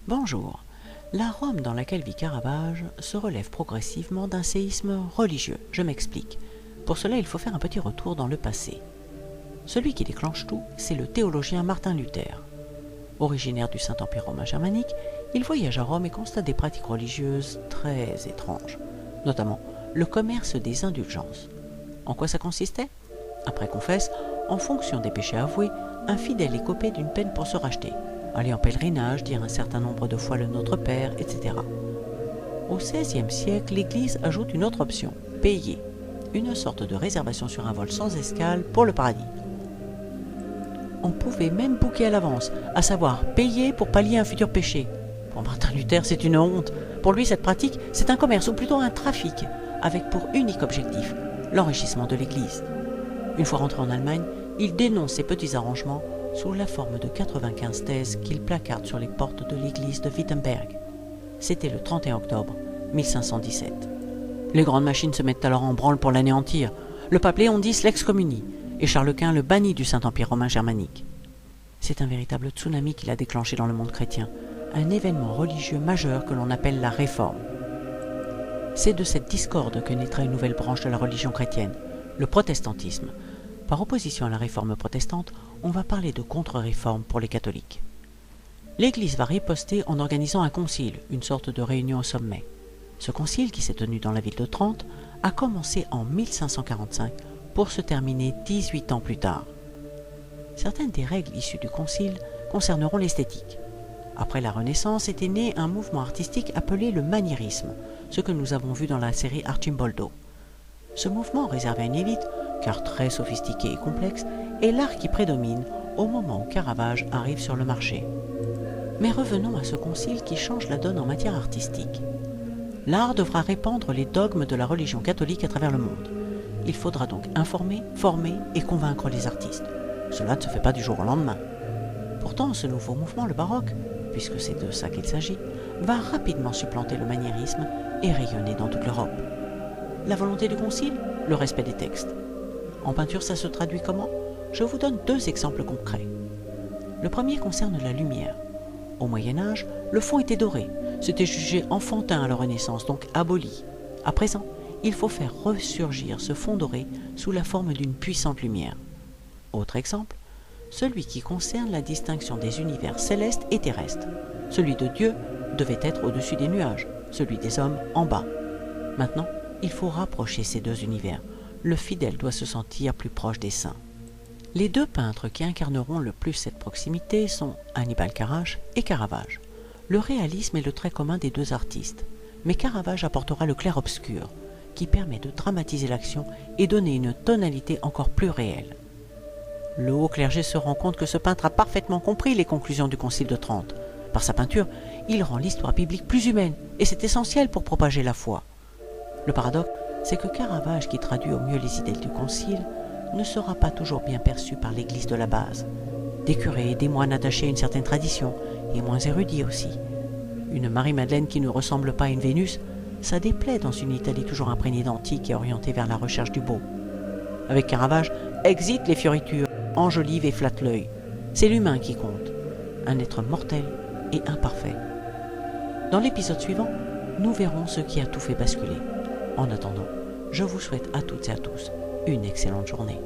Bonjour. La Rome dans laquelle vit Caravage se relève progressivement d'un séisme religieux. Je m'explique. Pour cela, il faut faire un petit retour dans le passé. Celui qui déclenche tout, c'est le théologien Martin Luther. Originaire du Saint-Empire romain germanique, il voyage à Rome et constate des pratiques religieuses très étranges, notamment le commerce des indulgences. En quoi ça consistait? Après confesse, en fonction des péchés avoués, un fidèle est copé d'une peine pour se racheter. Aller en pèlerinage, dire un certain nombre de fois le Notre Père, etc. Au XVIe siècle, l'Église ajoute une autre option, payer, une sorte de réservation sur un vol sans escale pour le paradis. On pouvait même booker à l'avance, à savoir payer pour pallier un futur péché. Pour Martin Luther, c'est une honte. Pour lui, cette pratique, c'est un commerce ou plutôt un trafic, avec pour unique objectif l'enrichissement de l'Église. Une fois rentré en Allemagne, il dénonce ces petits arrangements sous la forme de 95 thèses qu'il placarde sur les portes de l'église de Wittenberg. C'était le 31 octobre 1517. Les grandes machines se mettent alors en branle pour l'anéantir. Le pape Léon X l'excommunie et Charles Quint le bannit du Saint-Empire romain germanique. C'est un véritable tsunami qu'il a déclenché dans le monde chrétien, un événement religieux majeur que l'on appelle la Réforme. C'est de cette discorde que naîtra une nouvelle branche de la religion chrétienne, le protestantisme. Par opposition à la réforme protestante, on va parler de contre-réforme pour les catholiques. L'Église va riposter en organisant un concile, une sorte de réunion au sommet. Ce concile, qui s'est tenu dans la ville de Trente, a commencé en 1545 pour se terminer 18 ans plus tard. Certaines des règles issues du concile concerneront l'esthétique. Après la Renaissance était né un mouvement artistique appelé le maniérisme, ce que nous avons vu dans la série Arcimboldo. Ce mouvement réservé à une élite, car très sophistiqué et complexe, est l'art qui prédomine au moment où Caravage arrive sur le marché. Mais revenons à ce concile qui change la donne en matière artistique. L'art devra répandre les dogmes de la religion catholique à travers le monde. Il faudra donc informer, former et convaincre les artistes. Cela ne se fait pas du jour au lendemain. Pourtant, ce nouveau mouvement, le baroque, puisque c'est de ça qu'il s'agit, va rapidement supplanter le maniérisme et rayonner dans toute l'Europe. La volonté du concile, le respect des textes. En peinture, ça se traduit comment? Je vous donne deux exemples concrets. Le premier concerne la lumière. Au Moyen-Âge, le fond était doré. C'était jugé enfantin à la Renaissance, donc aboli. À présent, il faut faire ressurgir ce fond doré sous la forme d'une puissante lumière. Autre exemple, celui qui concerne la distinction des univers célestes et terrestres. Celui de Dieu devait être au-dessus des nuages, celui des hommes en bas. Maintenant, il faut rapprocher ces deux univers. Le fidèle doit se sentir plus proche des saints. Les deux peintres qui incarneront le plus cette proximité sont Annibal Carrach et Caravage. Le réalisme est le trait commun des deux artistes, mais Caravage apportera le clair-obscur, qui permet de dramatiser l'action et donner une tonalité encore plus réelle. Le haut clergé se rend compte que ce peintre a parfaitement compris les conclusions du Concile de Trente. Par sa peinture, il rend l'histoire biblique plus humaine, et c'est essentiel pour propager la foi. Le paradoxe, c'est que Caravage, qui traduit au mieux les idées du Concile, ne sera pas toujours bien perçu par l'Église de la base. Des curés et des moines attachés à une certaine tradition, et moins érudits aussi. Une Marie-Madeleine qui ne ressemble pas à une Vénus, ça déplaît dans une Italie toujours imprégnée d'antique et orientée vers la recherche du beau. Avec Caravage, exit les fioritures, enjolive et flatte l'œil. C'est l'humain qui compte, un être mortel et imparfait. Dans l'épisode suivant, nous verrons ce qui a tout fait basculer. En attendant, je vous souhaite à toutes et à tous une excellente journée.